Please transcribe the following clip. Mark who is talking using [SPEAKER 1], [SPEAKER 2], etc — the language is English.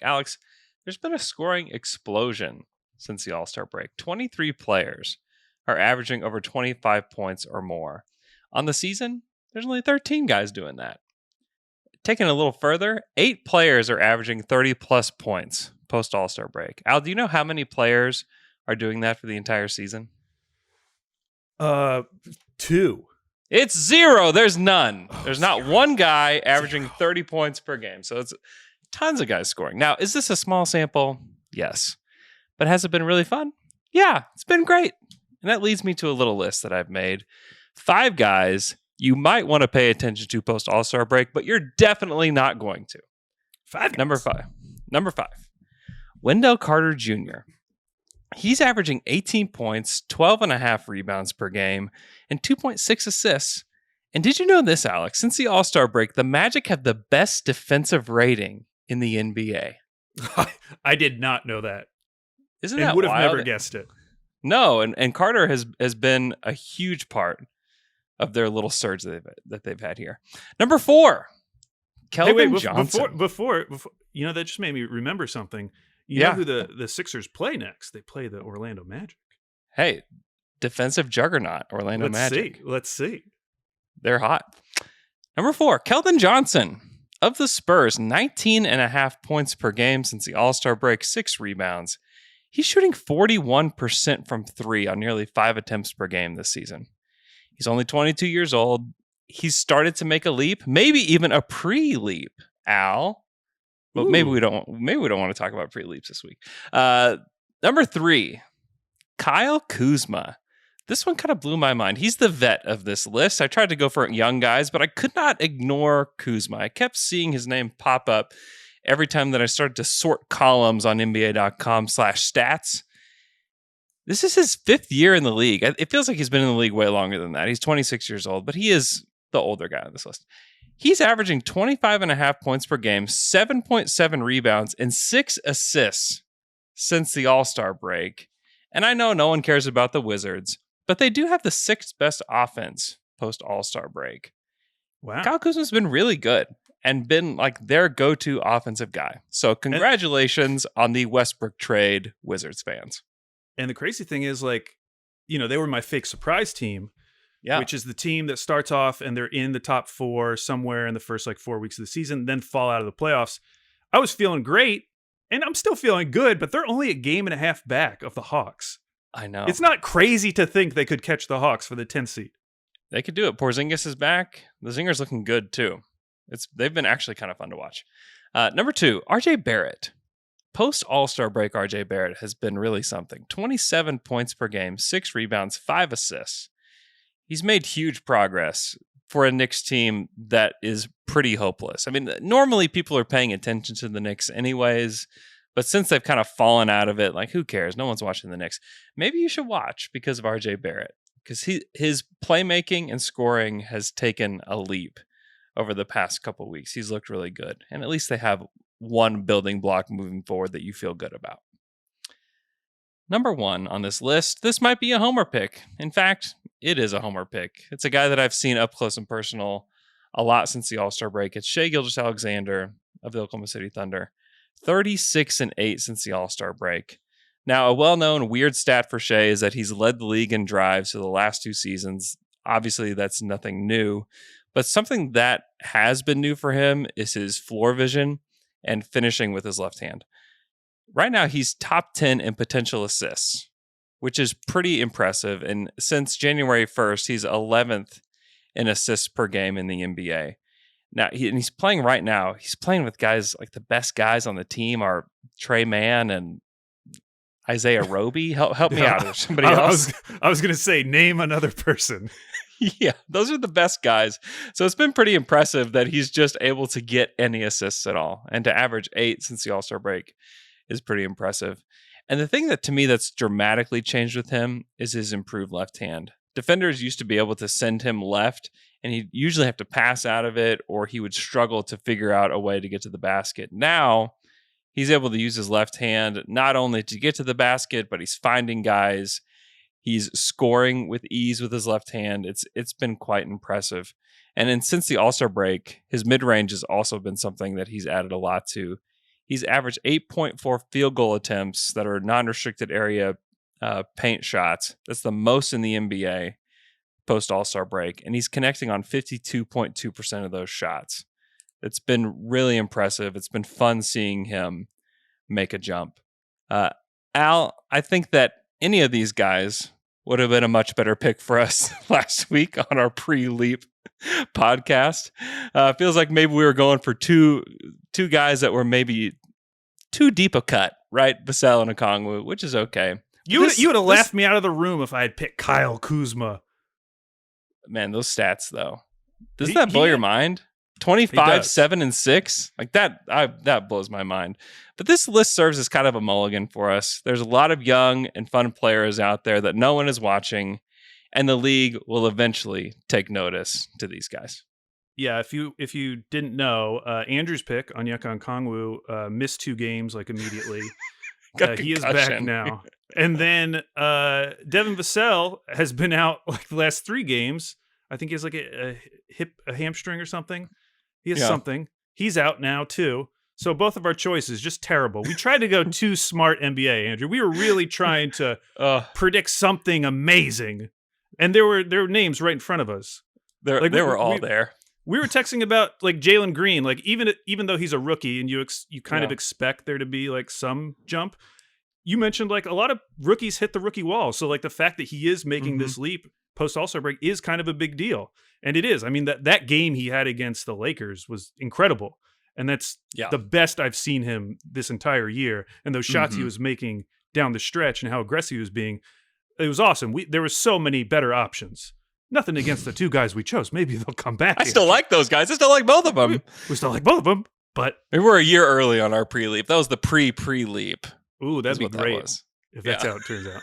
[SPEAKER 1] Alex, there's been a scoring explosion since the All-Star break. 23 players are averaging over 25 points or more. On the season, there's only 13 guys doing that. Taking it a little further, 8 players are averaging 30-plus points post All-Star break. Al, do you know how many players are doing that for the entire season?
[SPEAKER 2] 2.
[SPEAKER 1] It's 0. There's none.
[SPEAKER 2] Oh,
[SPEAKER 1] There's not
[SPEAKER 2] 0.
[SPEAKER 1] one guy averaging 30 points per game. So it's tons of guys scoring. Now, is this a small sample? Yes. But has it been really fun? Yeah, it's been great. And that leads me to a little list that I've made. 5 guys you might want to pay attention to post All-Star break, but you're definitely not going to.
[SPEAKER 2] 5 guys.
[SPEAKER 1] Number 5. Wendell Carter Jr. He's averaging 18 points, 12.5 rebounds per game, and 2.6 assists. And did you know this, Alex? Since the All-Star break, the Magic have the best defensive rating in the NBA.
[SPEAKER 2] I did not know that.
[SPEAKER 1] Isn't that
[SPEAKER 2] wild? Would have
[SPEAKER 1] wild?
[SPEAKER 2] never guessed it.
[SPEAKER 1] No, and Carter has been a huge part of their little surge that they've had here. Number 4, Kelvin Johnson.
[SPEAKER 2] Before, that just made me remember something. You know who the Sixers play next? They play the Orlando Magic.
[SPEAKER 1] Hey, defensive juggernaut, Orlando Magic.
[SPEAKER 2] Let's see.
[SPEAKER 1] They're hot. Number 4, Kelvin Johnson of the Spurs, 19.5 points per game since the All-Star break, 6 rebounds. He's shooting 41% from 3 on nearly 5 attempts per game this season. He's only 22 years old. He's started to make a leap, maybe even a pre-leap, Al. But maybe we don't want to talk about pre-leaps this week. Number 3, Kyle Kuzma. This one kind of blew my mind. He's the vet of this list. I tried to go for young guys, but I could not ignore Kuzma. I kept seeing his name pop up every time that I started to sort columns on NBA.com/stats. This is his 5th year in the league. It feels like he's been in the league way longer than that. He's 26 years old, but he is the older guy on this list. He's averaging 25.5 points per game, 7.7 rebounds, and 6 assists since the All-Star break. And I know no one cares about the Wizards, but they do have the 6th best offense post All-Star break.
[SPEAKER 2] Wow.
[SPEAKER 1] Kyle Kuzma's been really good and been like their go-to offensive guy. So congratulations on the Westbrook trade, Wizards fans.
[SPEAKER 2] And the crazy thing is, they were my fake surprise team. Yeah. Which is the team that starts off and they're in the top 4 somewhere in the first 4 weeks of the season, then fall out of the playoffs. I was feeling great, and I'm still feeling good, but they're only a game and a half back of the Hawks.
[SPEAKER 1] I know.
[SPEAKER 2] It's not crazy to think they could catch the Hawks for the 10th seed.
[SPEAKER 1] They could do it. Porzingis is back. The Zinger's looking good, too. They've been actually kind of fun to watch. Number 2, RJ Barrett. Post All-Star break, RJ Barrett has been really something. 27 points per game, 6 rebounds, 5 assists. He's made huge progress for a Knicks team that is pretty hopeless. I mean, normally people are paying attention to the Knicks anyways, but since they've kind of fallen out of it, who cares? No one's watching the Knicks. Maybe you should watch because of RJ Barrett, because his playmaking and scoring has taken a leap over the past couple weeks. He's looked really good, and at least they have one building block moving forward that you feel good about. Number 1 on this list, this might be a homer pick. In fact, it is a homer pick. It's a guy that I've seen up close and personal a lot since the All-Star break. It's Shai Gilgeous-Alexander of the Oklahoma City Thunder. 36-8 since the All-Star break. Now, a well-known weird stat for Shai is that he's led the league in drives for the last 2 seasons. Obviously, that's nothing new. But something that has been new for him is his floor vision and finishing with his left hand. Right now, he's top 10 in potential assists, which is pretty impressive. And since January 1st, he's 11th in assists per game in the NBA. Now, he's playing right now. He's playing with guys the best guys on the team are Trey Mann and Isaiah Roby. Help me out. Or somebody else.
[SPEAKER 2] I was going to say, name another person.
[SPEAKER 1] Yeah, those are the best guys. So it's been pretty impressive that he's just able to get any assists at all. And to average 8 since the All-Star break is pretty impressive. And the thing that to me that's dramatically changed with him is his improved left hand. Defenders used to be able to send him left, and he'd usually have to pass out of it, or he would struggle to figure out a way to get to the basket. Now, he's able to use his left hand not only to get to the basket, but he's finding guys. He's scoring with ease with his left hand. It's been quite impressive. And then since the All-Star break, his mid-range has also been something that he's added a lot to. He's averaged 8.4 field goal attempts that are non-restricted area paint shots. That's the most in the NBA post All-Star break. And he's connecting on 52.2% of those shots. It's been really impressive. It's been fun seeing him make a jump. Al, I think that any of these guys would have been a much better pick for us last week on our pre-Leap podcast. Feels like maybe we were going for two guys that were maybe too deep a cut, right? Vassell and Okongwu, which is okay.
[SPEAKER 2] You would have laughed me out of the room if I had picked Kyle Kuzma.
[SPEAKER 1] Man, those stats though. Doesn't that blow your mind? 25, 7, and 6. Like that blows my mind. But this list serves as kind of a mulligan for us. There's a lot of young and fun players out there that no one is watching, and the league will eventually take notice to these guys.
[SPEAKER 2] Yeah, if you didn't know, Andrew's pick, Onyeka Okongwu, missed 2 games like immediately. He is back now. And then Devin Vassell has been out like the last 3 games. I think he has like a hamstring or something. He has something. He's out now too. So both of our choices just terrible. We tried to go too smart NBA, Andrew. We were really trying to predict something amazing, and there were names right in front of us.
[SPEAKER 1] They were all there.
[SPEAKER 2] We were texting about like Jalen Green, like even though he's a rookie and you kind of expect there to be like some jump. You mentioned like a lot of rookies hit the rookie wall, so like the fact that he is making this leap post All-Star break is kind of a big deal. And it is. I mean, that game he had against the Lakers was incredible. And that's the best I've seen him this entire year. And those shots he was making down the stretch and how aggressive he was being, it was awesome. There were so many better options. Nothing against the 2 guys we chose. Maybe they'll come back.
[SPEAKER 1] I still like those guys. I still like both of them.
[SPEAKER 2] We still like both of them, but...
[SPEAKER 1] We were a year early on our pre-leap. That was the pre-leap.
[SPEAKER 2] Ooh, that'd be great if that's how it turns out.